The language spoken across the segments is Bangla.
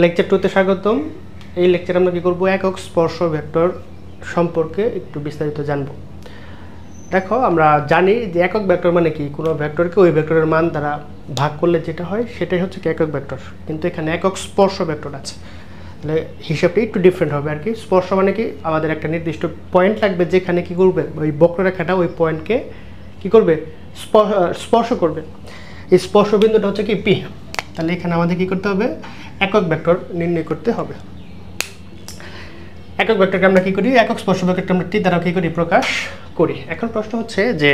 লেকচার 2 তে স্বাগতম। এই লেকচারে আমরা কি করব, একক স্পর্শ ভেক্টর সম্পর্কে একটু বিস্তারিত জানব। দেখো, আমরা জানি যে একক ভেক্টর মানে কি, কোনো ভেক্টরকে ওই ভেক্টরের মান দ্বারা ভাগ করলে যেটা হয় সেটাই হচ্ছে কি একক ভেক্টর। কিন্তু এখানে একক স্পর্শ ভেক্টর আছে, তাহলে হিসাবটা একটু ডিফারেন্ট হবে আর কি। স্পর্শ মানে কি, আমাদের একটা নির্দিষ্ট পয়েন্ট লাগবে যেখানে কি করবে, ওই বক্ররেখাটা ওই পয়েন্টকে কি করবে, স্পর্শ করবে। এই স্পর্শ বিন্দুটা হচ্ছে কি পি। তাহলে এখানে আমাদের কি করতে হবে, একক ভেক্টর নির্ণয় করতে হবে। একক ভেক্টরকে আমরা কি করি, একক স্পর্শ ভেক্টরকে আমরা টি দ্বারা কি করি, প্রকাশ করি। এখন প্রশ্ন হচ্ছে যে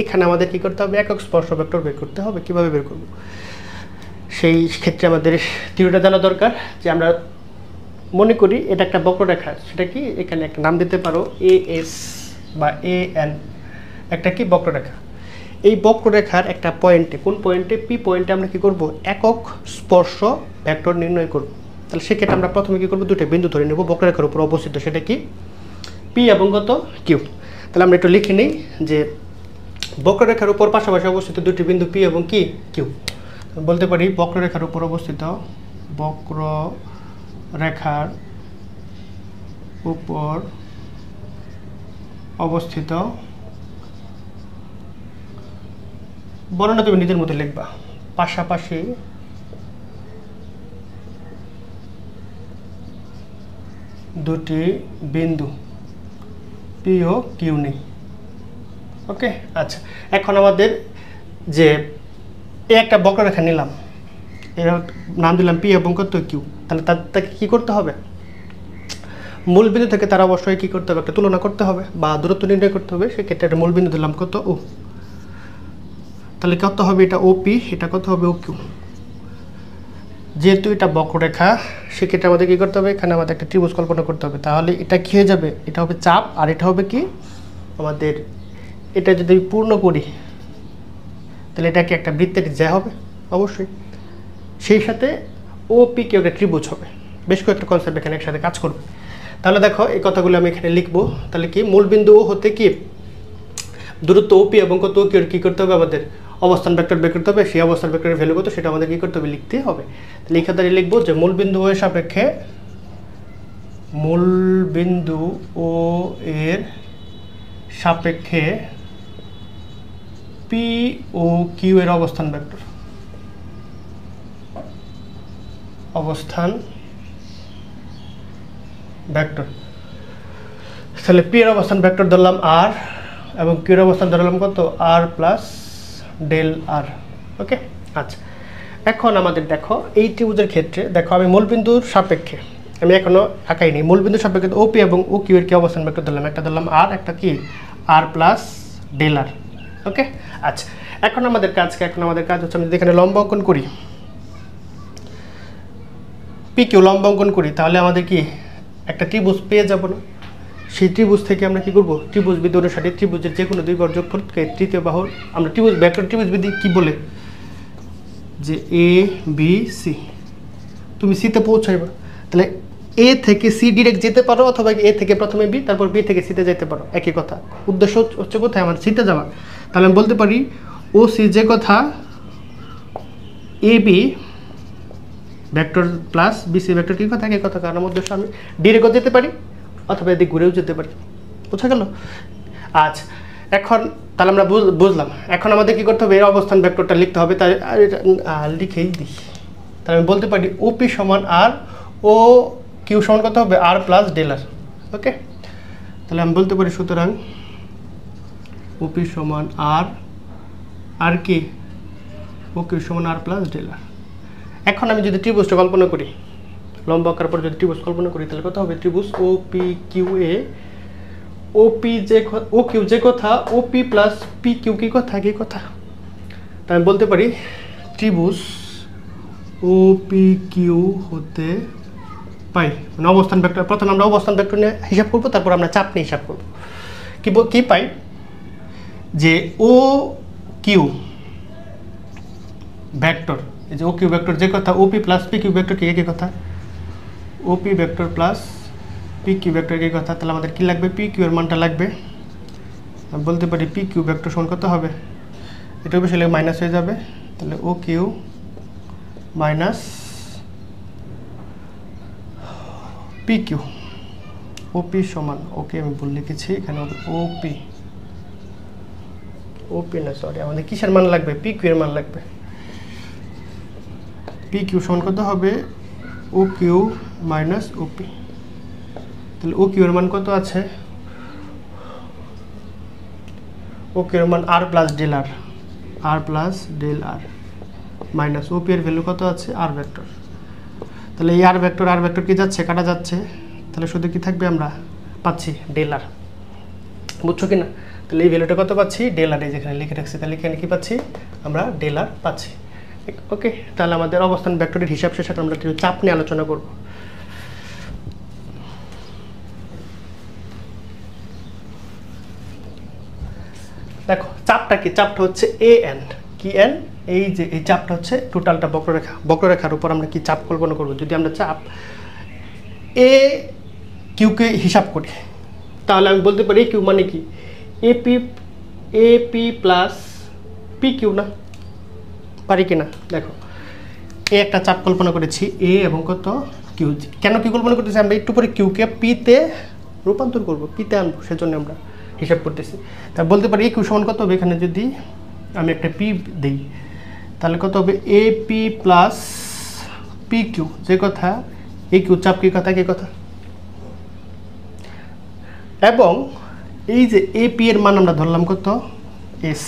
এখানে আমাদের কি করতে হবে, একক স্পর্শ ভেক্টর বের করতে হবে। কিভাবে বের করব, সেই ক্ষেত্রে আমাদের থিওরিটা জানা দরকার। যে আমরা মনে করি এটা একটা বক্ররেখা, সেটা কি এখানে একটা নাম দিতে পারো এ এস বা এ এন, একটা কি বক্ররেখা। এই বক্ররেখার একটা পয়েন্টে, কোন পয়েন্টে, পি পয়েন্টে আমরা কি করব, একক স্পর্শ ভেক্টর নির্ণয় করব। তাহলে সেক্ষেত্রে আমরা প্রথমে কি করব, দুটো বিন্দু ধরে নেব বক্ররেখার উপর অবস্থিত, সেটা কি পি এবং কত কিউ। তাহলে আমরা একটু লিখে নিই যে বক্ররেখার উপর পাশাপাশি অবস্থিত দুটি বিন্দু পি এবং কি কিউ। বলতে পারি বক্ররেখার উপর অবস্থিত, বক্ররেখার উপর অবস্থিত, বর্ণনা তুমি নিজের মতো লিখবা, পাশাপাশি দুটি বিন্দু পি ও কিউ নেই। ওকে, আচ্ছা। এখন আমাদের যে একটা বক্ররেখা নিলাম, এর নাম দিলাম পি এবং কত কিউ। তাহলে তাকে কি করতে হবে, মূল বিন্দু থেকে তার অবশ্যই কি করতে হবে, একটা তুলনা করতে হবে বা দূরত্ব নির্ণয় করতে হবে। সেক্ষেত্রে একটা মূল বিন্দু দিলাম কত, ও। তাহলে কত হবে, এটা ও পি, এটা কত হবে, ও কিউ। যেহেতু এটা বক্ররেখা, সেক্ষেত্রে আমাদের কী করতে হবে, এখানে আমাদের একটা ত্রিভুজ কল্পনা করতে হবে। তাহলে এটা কী হয়ে যাবে, এটা হবে চাপ, আর এটা হবে কি আমাদের, এটা যদি পূর্ণ করি তাহলে এটা কি একটা বৃত্তের জ্যা হবে অবশ্যই। সেই সাথে ও পি কেউ একটা ত্রিভুজ হবে। বেশ কয়েকটা কনসেপ্ট এখানে একসাথে কাজ করবে। তাহলে দেখো, এই কথাগুলো আমি এখানে লিখবো। তাহলে কি মূলবিন্দু ও হতে কি দূরত্ব ও পি এবং কত ও কিউ কী করতে হবে, আমাদের অবস্থান ভেক্টর বের করতে হবে। সেই অবস্থান ভেক্টরের ভ্যালু কত, সেটা আমাদের কী করতে হবে, লিখতে হবে। তাহলে এখানে দাঁড়িয়ে লিখবো যে মূলবিন্দু ও এর সাপেক্ষে, মূলবিন্দু ও এর সাপেক্ষে পি ও কিউ এর অবস্থান ভেক্টর, অবস্থান ভেক্টর। তাহলে পি এর অবস্থান ভেক্টর ধরলাম আর, এবং কিউ এর অবস্থান ধরলাম কত, আর প্লাস ডেল আর। ওকে, আচ্ছা। এখন আমাদের দেখো এই ত্রিভুজের ক্ষেত্রে দেখো, আমি মূলবিন্দুর সাপেক্ষে, আমি এখনো আঁকাইনি, মূলবিন্দুর সাপেক্ষে ও পি এবং ও কিউ এর কি অবস্থান ভেক্টর ধরলাম, একটা ধরলাম আর, একটা কি আর প্লাস ডেল আর। ওকে, আচ্ছা। এখন আমাদের কাজ হচ্ছে, আমি যদি এখানে লম্ব অঙ্কন করি, পি কিউ লম্ব অঙ্কন করি, তাহলে আমাদের কি একটা ত্রিভুজ পেয়ে যাব না। সেই ত্রিভুজ থেকে আমরা কি করব, ত্রিভুজ বিধি অনুসারে ত্রিভুজের যে কোনো দুই বাহুর যোগফলকে তৃতীয় বাহুর, আমরা ত্রিভুজ ভেক্টর ত্রিভুজ বিধি কি বলে, যে এ বি সি, তুমি সিতে পৌঁছাইবা। তাহলে এ থেকে সি ডিরেক্ট যেতে পারো, অথবা এ থেকে প্রথমে বি, তারপর বি থেকে সিতে যেতে পারো, একই কথা। উদ্দেশ্য হচ্ছে কোথায়, আমার সিতে যাওয়া। তাহলে আমি বলতে পারি ও সি যে কথা, A B vector plus BC vector কী কথা, একই কথা। কারণ আমার উদ্দেশ্য আমি ডিরেক্টও যেতে পারি, অথবা এদিকে ঘুরেও যেতে পারি। বোঝা গেল? আচ্ছা, এখন তাহলে আমরা বুঝলাম। এখন আমাদের কী করতে হবে, এর অবস্থান ভেক্টরটা লিখতে হবে। তাই লিখেই দিই। তাহলে আমি বলতে পারি ওপি সমান আর, ও কিউ সমান কত হবে, আর প্লাস ডেল আর। ওকে, তাহলে আমি বলতে পারি সুতরাং ওপি সমান আর কি, ও কিউ সমান আর প্লাস ডেল আর। এখন আমি যদি ত্রিভুজটা কল্পনা করি, লম্ব আঁকার পর যদি ত্রিভুজ কল্পনা করি, তাহলে কত হবে, ত্রিভুজ ও পি কিউ এ, ও পি যে ও কিউ যে কথা, O P plus P Q কি কথা, কি কথা। তাই আমি বলতে পারি ত্রিভুজ ও পি কিউ হতে পাই, মানে অবস্থান ভেক্টর। প্রথমে আমরা অবস্থান ভেক্টর নিয়ে হিসাব করবো, তারপর আমরা চাপ নিয়ে হিসাব করবো। কি পাই, যে ও কিউ ভেক্টর, এই যে ও কিউ ভেক্টর যে কথা, O P plus P Q vector কি একই কথা, O P vector plus P Q vector একই কথা। তাহলে আমাদের কি লাগবে, পি কিউ এর মানটা লাগবে। আমি বলতে পারি পি কিউ ভেক্টর সমান কত হবে, এটা বেশি মাইনাস হয়ে যাবে। তাহলে O Q minus P Q, ওপি সমান, ওকে আমি ভুল লিখেছি, এখানে হবে ওপি, ওপি না সরি, আমাদের কিসের মান লাগবে, পি কিউ এর মান লাগবে। পি কিউ সমান কত হবে, ও কিউ মাইনাস ওপি। তাহলে ও কিউ এর মান কত আছে, ও কিউ এর মান আর প্লাস ডেল আর, আর প্লাস ডেল আর মাইনাস ওপি এর ভ্যালু কত আছে আর ভেক্টর। তাহলে এই আর ভেক্টর কি যাচ্ছে, কাটা যাচ্ছে, তাহলে শুধু কি থাকবে, আমরা পাচ্ছি ডেল আর, বুঝছো কি না? তাহলে এই ভ্যালুটা কত পাচ্ছি, ডেল আর, এই যেখানে লিখে রাখছি, তাহলে এখানে কি পাচ্ছি আমরা, ডেল আর পাচ্ছি। ওকে, তাহলে আমাদের অবস্থান ভেক্টরের হিসাব শেষ, আমরা চাপ নিয়ে আলোচনা করব। দেখো চাপটা কি, চাপটা হচ্ছে এ এন, কি এন, এই যে এই চাপটা হচ্ছে টোটালটা বক্ররেখা, বক্ররেখার উপর আমরা কি চাপ কল্পনা করব। যদি আমরা চাপ এ কিউকে হিসাব করি তাহলে আমি বলতে পারি কিউ মানে কি, এপি প্লাস পি কিউ না, পারি কি না? দেখো এ একটা চাপ কল্পনা করেছি, এ এবং কত কিউ, কেন কি কল্পনা করতেছি, আমরা একটু পরে কিউকে পিতে রূপান্তর করব, পিতে আনবো, সেজন্য আমরা হিসাব করতেছি। তা বলতে পারি এ কিউ সমান কত হবে, এখানে যদি আমি একটা পি দিই তাহলে কত হবে, A P plus P Q, যে কথা এ কিউ চাপ কি কথা, কি কথা, এবং এই যে এ পি এর মান আমরা ধরলাম কত, এস,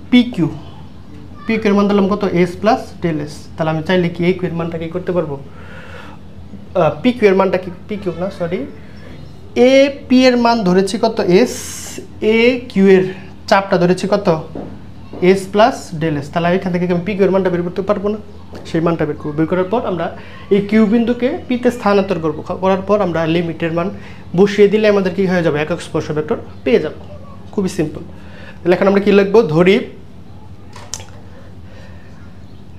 পি কিউ এর মান ধরলাম কত, এস প্লাস ডেল এস। তাহলে আমি চাইলে কি এ কিউ এর মানটা কি করতে পারবো, পি কিউ এর মানটা কি, পি কিউ না সরি, এ পি এর মান ধরেছি কত, এস, এ কিউ এর চাপটা ধরেছি কত, এস প্লাস ডেল এস। তাহলে এখান থেকে আমি পি কিউ এর মানটা বের করতে পারবো না, সেই মানটা বের করবো। বের করার পর আমরা এই কিউ বিন্দুকে পিতে স্থানান্তর করবো, করার পর আমরা লিমিটের মান বসিয়ে দিলে আমাদের কি হয়ে যাবে, একক স্পর্শ ভেক্টর পেয়ে যাব, খুবই সিম্পল। তাহলে এখন আমরা কি লিখবো, ধরি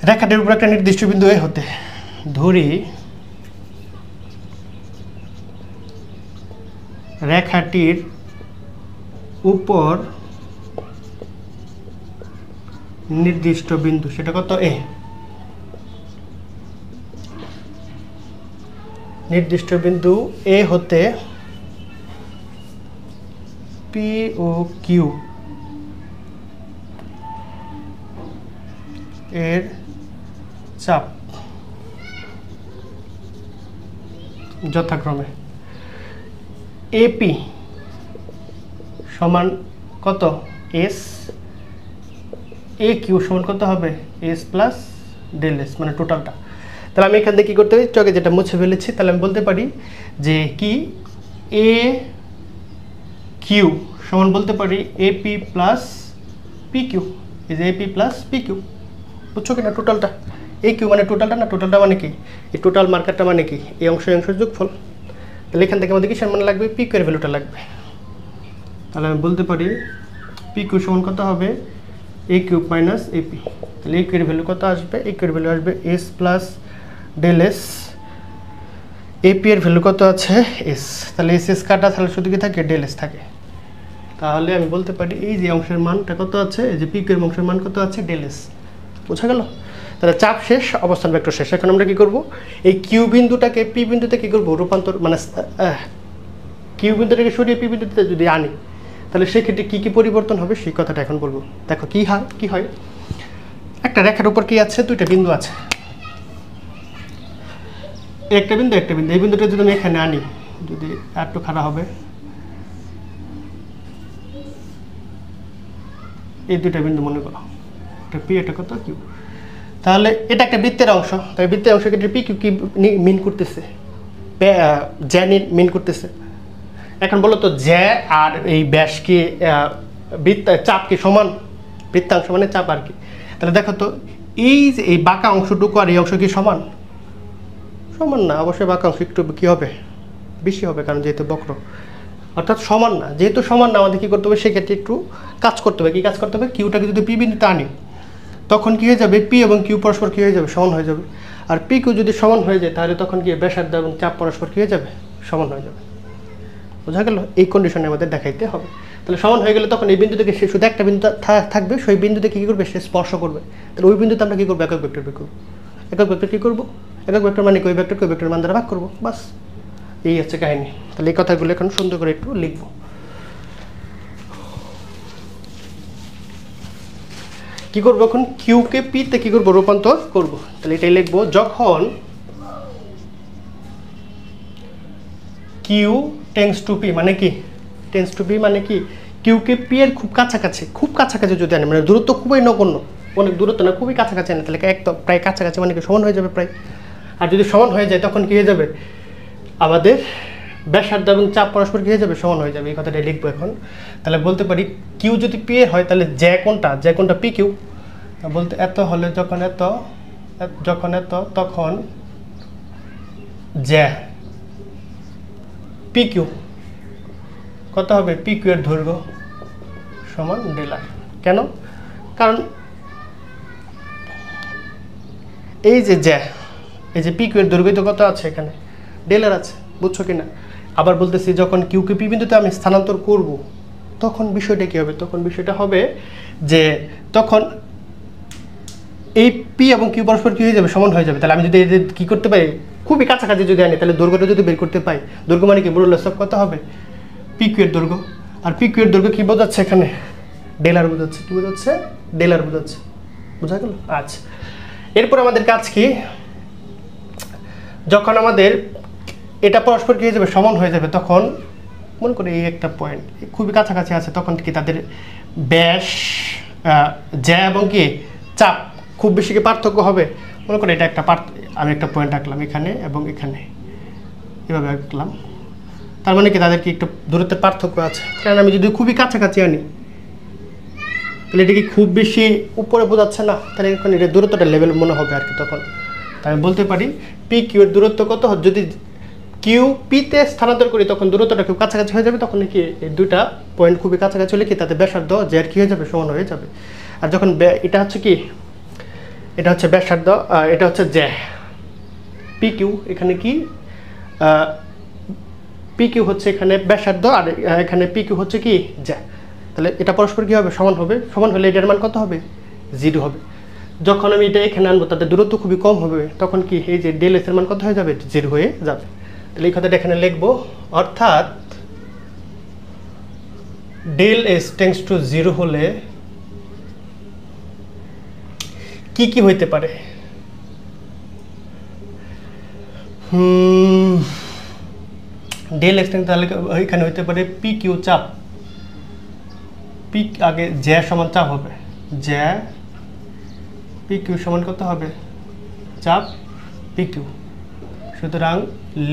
রেখাটির উপর একটা নির্দিষ্ট বিন্দু এ হতে, ধরি রেখাটির উপর নির্দিষ্ট বিন্দু, সেটা কত, এ, নির্দিষ্ট বিন্দু এ হতে পি ও কিউ এর চাপ যথাক্রমে এপি সমান কত, এস, এ কিউ সমান কত হবে, এস প্লাস ডেল এস, মানে টোটালটা। তাহলে আমি এখান থেকে কী করতে পারি, চকে যেটা মুছে ফেলেছি, তাহলে আমি বলতে পারি যে কি, এ কিউ সমান বলতে পারি এপি প্লাস পি কিউ, এই যে এপি প্লাস পি কিউ, বুঝছো কিনা টোটালটা, এ কিউ মানে টোটালটা না, টোটালটা মানে কি, এই টোটাল মার্কারটা মানে কি, এই অংশের যোগফল। তাহলে এখান থেকে আমাদের কিসের মান লাগবে, পি কিউ এর ভ্যালুটা লাগবে। তাহলে আমি বলতে পারি পি কিউ সমান কত হবে, এ কিউব মাইনাস এপি। তাহলে এ কিউ এর ভ্যালু কত আসবে, এ কিউ এর ভ্যালু আসবে S plus del S, AP এর ভ্যালু কত আছে, এস। তাহলে এস এস কাটা, তাহলে শুধু কি থাকে, ডেল এস থাকে। তাহলে আমি বলতে পারি এই যে অংশের মানটা কত আছে, এই যে পি কিউ এর অংশের মান কত আছে, ডেল এস। বোঝা গেল? তাহলে চাপ শেষ, অবস্থান ভেক্টর শেষ। এখন আমরা কি করব, এই কিউ বিন্দুটাকে পি বিন্দুতে কি করব, রূপান্তর, মানে কিউ বিন্দুটাকে সরিয়ে পি বিন্দুতে যদি আনি তাহলে সেক্ষেত্রে কী কী পরিবর্তন হবে সেই কথাটা এখন বলবো। দেখো কি হয়, একটা রেখার উপর কি আছে, দুইটা বিন্দু আছে, একটা বিন্দু, এই বিন্দুটা যদি আমি এখানে আনি, যদি একটু খারাপ হবে, এই দুইটা বিন্দু মনে করো, একটা পি, একটা কত কিউ। তাহলে এটা একটা বৃত্তের অংশ, তাই বৃত্তের অংশ ক্ষেত্রে পি কিউ কি মিন করতেছে, জ্যা মিন করতেছে। এখন বলো তো জ্যা আর এই ব্যাস কি, চাপ কি সমান, বৃত্তাংশ মানে চাপ আর কি। তাহলে দেখো তো এই যে এই বাঁকা অংশটুকু আর এই অংশ কি সমান, সমান না, অবশ্যই বাঁকা অংশ একটু কী হবে, বেশি হবে, কারণ যেহেতু বক্র, অর্থাৎ সমান না। যেহেতু সমান না, আমাদের কী করতে হবে, সেক্ষেত্রে একটু কাজ করতে হবে। কী কাজ করতে হবে, কিউটাকে যদি পি বিন্দুতে আনি তখন কী হয়ে যাবে, পি এবং কিউ পরস্পর কী হয়ে যাবে, সমান হয়ে যাবে। আর পি কিউ যদি সমান হয়ে যায় তাহলে তখন কি ব্যাসার্ধ এবং চাপ পরস্পর কী হয়ে যাবে, সমান হয়ে যাবে। বোঝা গেল? এই কন্ডিশনে আমাদের দেখাইতে হবে। তাহলে সমান হয়ে গেলে তখন এই বিন্দু থেকে সে শুধু একটা বিন্দু থাকবে, সেই বিন্দুতে কী করবে, সে স্পর্শ করবে। তাহলে ওই বিন্দুতে আমরা কী করবো, একক ভেক্টর বের করবো। একক ভেক্টর কী করবো, একক ভেক্টর মানে ওই ভেক্টরকে ওই ভেক্টর মান দ্বারা ভাগ করবো, বাস এই হচ্ছে কাহিনী। তাহলে এই কথাগুলো এখন সুন্দর করে একটু লিখবো। কি করবো এখন, কিউকে পিতে কি করবো, রূপান্তর করবো। তাহলে এটাই লিখবো, যখন কিউ টেন্ডস টু পি, মানে কি টেন্ডস টু পি মানে কি, কিউকে পি এর খুব কাছাকাছি যদি আনে, মানে দূরত্ব খুবই নগণ্য, অনেক দূরত্ব না, খুবই কাছাকাছি আনে, তাহলে একদম প্রায় কাছাকাছি মানে কি সমান হয়ে যাবে প্রায়। আর যদি সমান হয়ে যায় তখন কি হয়ে যাবে, আমাদের ব্যাসার্ধ এবং চাপ পরস্পর কি হয়ে যাবে, সমান হয়ে যাবে। এই কথাটা লিখবো এখন। তাহলে বলতে পারি কিউ যদি পি এর হয় তাহলে যে কোনটা পি কিউ, বলতে এত হলে যখন এত তখন যে পি কিউ কত হবে, পি কিউ এর দৈর্ঘ্য সমান ডেল আর। কেন, কারণ এই যে পি কিউ এর দৈর্ঘ্য তো কত আছে, এখানে ডেল আর আছে, বুঝছো কিনা। আবার বলতেছি যখন কিউকে পি বিন্দুতে আমি স্থানান্তর করব তখন বিষয়টা কি হবে, তখন বিষয়টা হবে যে তখন এই পি এবং কিউ পরস্পর কি হয়ে যাবে, সমান হয়ে যাবে। তাহলে আমি যদি কি করতে পারি, খুবই কাছাকাছি যদি আনি, তাহলে দৈর্ঘ্যটা যদি বের করতে পাই, দৈর্ঘ্য মানে কি মডুলাস অফ কত হবে, পি কিউ এর দৈর্ঘ্য। আর পি কিউ এর দৈর্ঘ্য কি বোঝাচ্ছে, এখানে ডেল আর বোঝাচ্ছে, কি বোঝাচ্ছে, ডেল আর বোঝাচ্ছে, বোঝা গেল। আচ্ছা, এরপর আমাদের কাজ কি, যখন আমাদের এটা পরস্পর কি হয়ে যাবে, সমান হয়ে যাবে, তখন মনে করি এই একটা পয়েন্ট খুবই কাছাকাছি আছে, তখন কি তাদের ব্যাস জ্যা এবং কি চাপ খুব বেশি কি পার্থক্য হবে। মনে করি এটা একটা আমি একটা পয়েন্ট আঁকলাম এখানে এবং এখানে, এভাবে আঁকলাম, তার মানে কি তাদের কি একটা দূরত্বের পার্থক্য আছে। কারণ আমি যদি খুবই কাছাকাছি আনি তাহলে এটা কি খুব বেশি উপরে বোঝাচ্ছে না, তাহলে এখন এটা দূরত্বটা লেভেল মনে হবে আর কি। তখন আমি বলতে পারি পি কিউ এর দূরত্ব কত, যদি কিউ পিতে স্থানান্তর করি তখন দূরত্বটা খুব কাছাকাছি হয়ে যাবে, তখন কি এই দুইটা পয়েন্ট খুবই কাছাকাছি হলে কি তাতে ব্যাসার্ধ জেড কি হয়ে যাবে, সমান হয়ে যাবে। আর যখন এটা হচ্ছে কি, এটা হচ্ছে ব্যাসার্ধ, এটা হচ্ছে জ্যা পি কিউ, এখানে কি পি কিউ হচ্ছে এখানে ব্যাসার্ধ, আর এখানে পি কিউ হচ্ছে কি জ্যা, তাহলে এটা পরস্পর কি হবে, সমান হবে। সমান হলে এটার মান কত হবে, 0 হবে। যখন আমি এটা এখানে আনবো তাদের দূরত্ব খুবই কম হবে, তখন কি এই যে ডেল এস এর মান কত হয়ে যাবে, 0 হয়ে যাবে। তাহলে এই কথাটা এখানে লিখবো, অর্থাৎ ডেল এস টেন্ডস টু 0 হলে কি হইতে পারে, ডেল এক্স তাহলে এখানে হইতে পারে পি কিউ চাপ, পি আগে জ্যা সমান চাপ হবে, জ্যা পি কিউ সমান কত হবে, চাপ পি কিউ। সুতরাং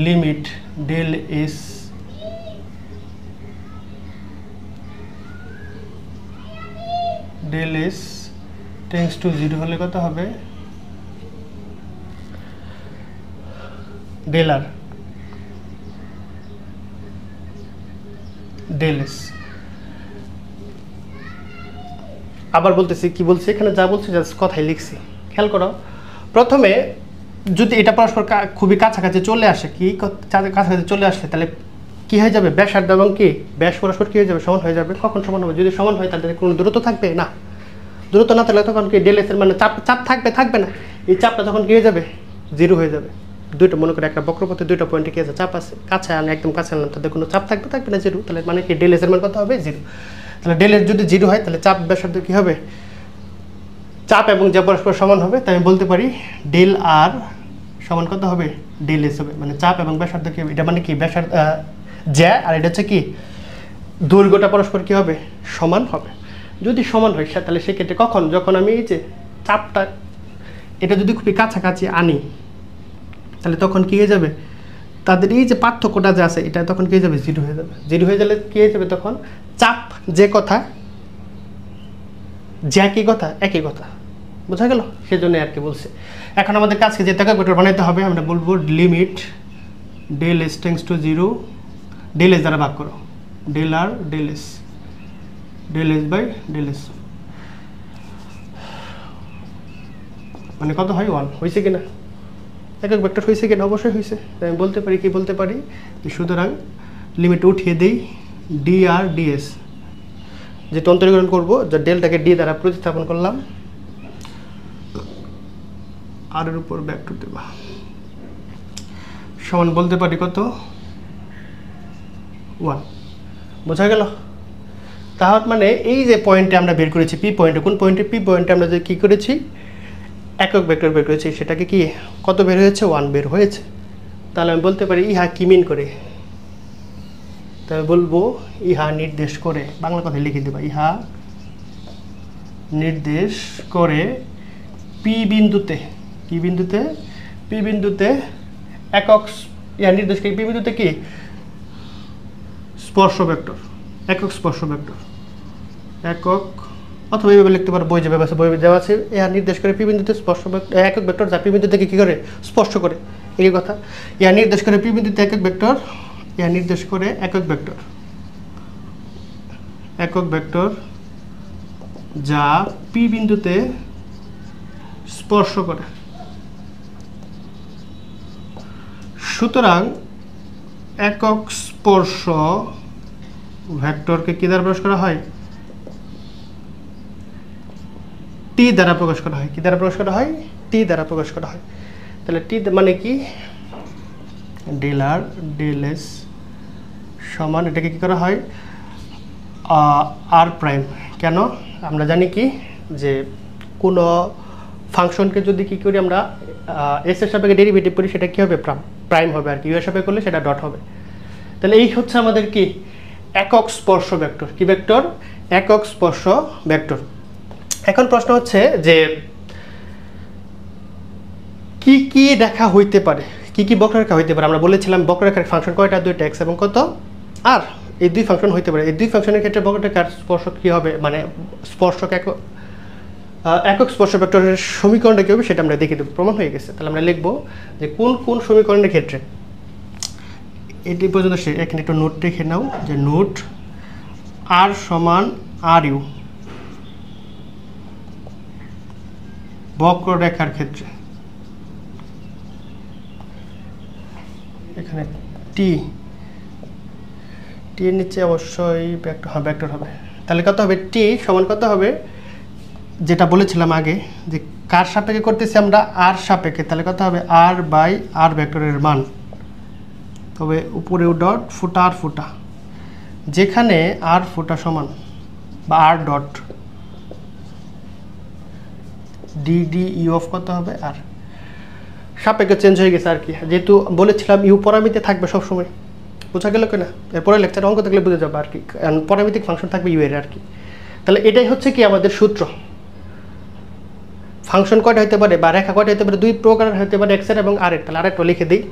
limit del S tends to 0 হলে কত হবে, ডেল আর ডেল এস। আবার বলতেছি কি বলছি, এখানে যা বলছি জাস্ট কথাই লিখছি, খেয়াল করো। প্রথমে যদি এটা পরস্পর খুবই কাছাকাছি চলে আসে, কি কাছাকাছি চলে আসলে তাহলে কি হয়ে যাবে, ব্যাসার্ধ এবং কি ব্যাস পরস্পর কি হয়ে যাবে, সমান হয়ে যাবে। কখন সমান হবে, যদি সমান হয় তাহলে কোনো দূরত্ব থাকবে না, দূরত্ব না থাকলে তখন কি ডেল এস এর মানে চাপ থাকবে না, এই চাপটা তখন কি হয়ে যাবে, 0 হয়ে যাবে। দুইটা মনে করে একটা বক্রপথে দুইটা পয়েন্টে কি আছে, চাপ আছে, কাছে আনলে একদম কাছে আনলাম, তাদের কোনো চাপ থাকবে না 0, তাহলে মানে কি ডেল এস এর মান কত হবে, 0। তাহলে ডেল এস যদি 0 হয় তাহলে চাপ ব্যাসার্ধ কি হবে, চাপ এবং যে পরস্পর সমান হবে, তাই আমি বলতে পারি ডেল আর সমান কত হবে, ডেল এস হবে। মানে চাপ এবং ব্যাসার্ধ কি হবে, এটা মানে কি ব্যাসার্ধ জ্যা, আর এটা হচ্ছে কি দৈর্ঘ্যটা পরস্পর কি হবে, সমান হবে। যদি সমান হয় তাহলে সেক্ষেত্রে কখন, যখন আমি এই যে চাপটা এটা যদি খুবই কাছাকাছি আনি তাহলে তখন কি হয়ে যাবে, তাদের এই যে পার্থক্যটা যে আছে এটা তখন কি হয়ে যাবে, 0 হয়ে যাবে। 0 হয়ে গেলে কি হয়ে যাবে, তখন চাপ যে কথা জ্যা কি কথা, একই কথা, বোঝা গেল, সেজন্য আর কি বলছে। এখন আমাদের কাজকে যে একক ভেক্টর বানাইতে হবে, আমরা বলবো limit del S tends to 0, del S দ্বারা ভাগ করো, del R del S by del S, মানে কত হয় 1, হয়েছে কিনা, একক ভেক্টর হয়েছে কিনা, অবশ্যই হয়েছে। আমি বলতে পারি কি বলতে পারি, সুতরাং লিমিট উঠিয়ে দেই ডি আর ডিএস, যে অন্তরীকরণ করবো, যা ডেলটাকে ডি দ্বারা প্রতিস্থাপন করলাম, আর এর উপর ভেক্টর দেবা, সমান বলতে পারি কত 1 বোঝা গেল তাহলে মানে এই যে পয়েন্টে আমরা বের করেছি পি পয়েন্টে কোন পয়েন্টে পি পয়েন্টে আমরা যে কি করেছি একক ভেক্টর বের করেছি সেটাকে কি কত বের হয়েছে 1 বের হয়েছে তাহলে আমি বলতে পারি ইহা কি মিন করে তাহলে বলবো ইহা নির্দেশ করে বাংলা কথায় লিখে দেবা ইহা নির্দেশ করে পি বিন্দুতে কি বিন্দুতে পি বিন্দুতে একক ইহা নির্দেশ করে পি বিন্দুতে কি স্পর্শ ভেক্টর একক স্পর্শ ভেক্টর একক অথবা এইভাবে লিখতে পারো বই যেভাবে আছে বই দেওয়া আছে ইহা নির্দেশ করে পি বিন্দুতে স্পর্শ একক ভেক্টর যা পি বিন্দু থেকে কী করে স্পর্শ করে এই কথা ইহা নির্দেশ করে পি বিন্দুতে একক ভেক্টর ইহা নির্দেশ করে একক ভেক্টর যা পি বিন্দুতে স্পর্শ করে সুতরাং একক স্পর্শ ভেক্টরকে কি দ্বারা প্রকাশ করা হয় টি দ্বারা প্রকাশ করা হয় কি দ্বারা প্রকাশ করা হয় টি দ্বারা প্রকাশ করা হয় তাহলে টি মানে কি ডেল আর ডেল এস সমান এটাকে কি করা হয় আর প্রাইম কেন আমরা জানি কি যে কোনো ফাংশনকে যদি কি করি আমরা এস এর সাপেক্ষে ডেরিভেটিভ করি সেটা কি হবে প্রাইম হবে আর কি ইউ এর সাপেক্ষে করলে সেটা ডট হবে তাহলে এই হচ্ছে আমাদের কি একক স্পর্শ ভেক্টর কি ভেক্টর একক স্পর্শ ভেক্টর এখন প্রশ্ন হচ্ছে যে কি কি রেখা হইতে পারে কি বক্ররেখা হইতে পারে আমরা বলেছিলাম বক্ররেখার ফাংশন কয়টা দুইটা x এবং কত আর এই দুই ফাংশন হইতে পারে এই দুই ফাংশনের ক্ষেত্রে বক্ররেখার স্পর্শক কি হবে মানে স্পর্শক একক স্পর্শ ভেক্টরের সমীকরণটা কি হবে সেটা আমরা দেখে দেব প্রমাণ হয়ে গেছে তাহলে আমরা লিখব যে কোন কোন সমীকরণের ক্ষেত্রে এটি পর্যন্ত এখানে একটু নোট রেখে নাও যে নোট আর সমান আর ইউ বক্ররেখার ক্ষেত্রে এখানে টি এর নিচে অবশ্যই ভেক্টর হবে তাহলে কত হবে টি সমান কত হবে যেটা বলেছিলাম আগে যে কার সাপেক্ষে করতেছি আমরা আর সাপেক্ষে তাহলে কত হবে আর বাই আর ভেক্টরের মান তবে উপরেও ডট ফুটা আর ফুটা যেখানে আর ফুটা সমান বা R dot D U of কত হবে আর সাপেক্ষে চেঞ্জ হয়ে গেছে আর কি যেহেতু বলেছিলাম ইউ পরামিতে থাকবে সবসময় বোঝা গেল কিনা এরপরে লেকচার অঙ্ক থাকলে বুঝে যাবে আর কি পরামিতিক ফাংশন থাকবে ইউ এর আর কি তাহলে এটাই হচ্ছে কি আমাদের সূত্র ফাংশন কয়টা হতে পারে বা রেখা কয়টা হতে পারে দুই প্রকারের হতে পারে এক্স এর এবং আর এর তাহলে আরেকটা লিখে দিই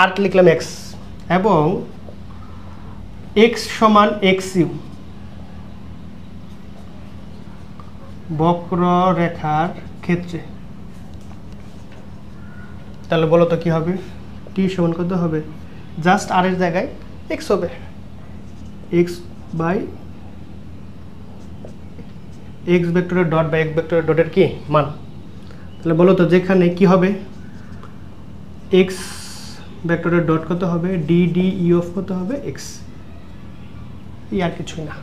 আর লিখলাম এক্স এবং এক্স সমান এক্স ইউ বক্ররেখার ক্ষেত্রে তাহলে বলো তো কি হবে টি সমান কত হবে জাস্ট আর এর জায়গায় এক্স হবে এক্স বাই এক্স ভেক্টরের ডট বাই এক্স ভেক্টরের ডটের কি মান তাহলে বলো তো যেখানে কি হবে এক্স ভেক্টরের ডট কত হবে ডি ই অফ কত হবে এক্স এই আর কিছুই না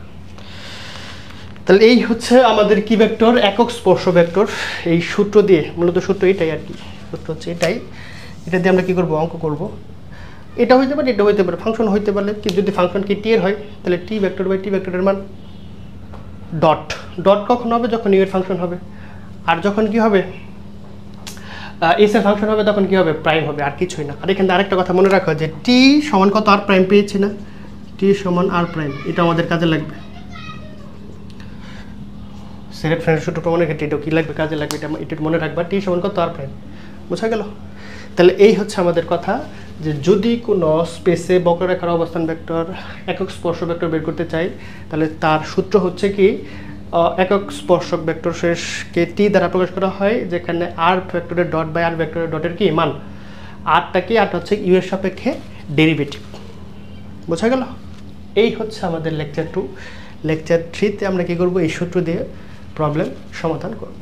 তাহলে এই হচ্ছে আমাদের কি ভেক্টর একক স্পর্শ ভেক্টর এই সূত্র দিয়ে মূলত সূত্র এটাই আর কি সূত্র হচ্ছে এটাই এটা দিয়ে আমরা কি করব অঙ্ক করব এটা হইতে পারে এটা হইতে পারে ফাংশন হইতে পারলে কি যদি ফাংশন কি টি এর হয় তাহলে টি ভেক্টর বাই টি ভেক্টরের মান ডট কখন হবে যখন ইউ এর ফাংশন হবে আর যখন কি হবে এস এর ফাংশন হবে তখন কি হবে প্রাইম হবে আর কিছুই না আর এখানে আরেকটা কথা মনে রাখো যে টি সমান কত আর প্রাইম পেয়েছি না টি সমান আর প্রাইম এটা আমাদের কাজে লাগবে সেট ফ্রেন্ডের সূত্র প্রমাণের ক্ষেত্রে এটা কি লাগবে কাজে লাগবে এটা মনে রাখবা টি সমান কত আর প্রাইম বোঝা গেল তাহলে এই হচ্ছে আমাদের কথা যে যদি কোনো স্পেসে বক্ররেখার অবস্থান ভেক্টর একক স্পর্শ ভেক্টর বের করতে চাই তাহলে তার সূত্র হচ্ছে কি একক স্পর্শক ভেক্টর শেষকে টি দ্বারা প্রকাশ করা হয় যেখানে আর ভেক্টরের ডট বাই আর ভেক্টরের ডটের কি মান আরটা কি আরটা হচ্ছে ইউ এর সাপেক্ষে ডেরিভেটিভ বোঝা গেল এই হচ্ছে আমাদের লেকচার 2 লেকচার 3 তে আমরা কি করব এই সূত্র দিয়ে প্রবলেম সমাধান করব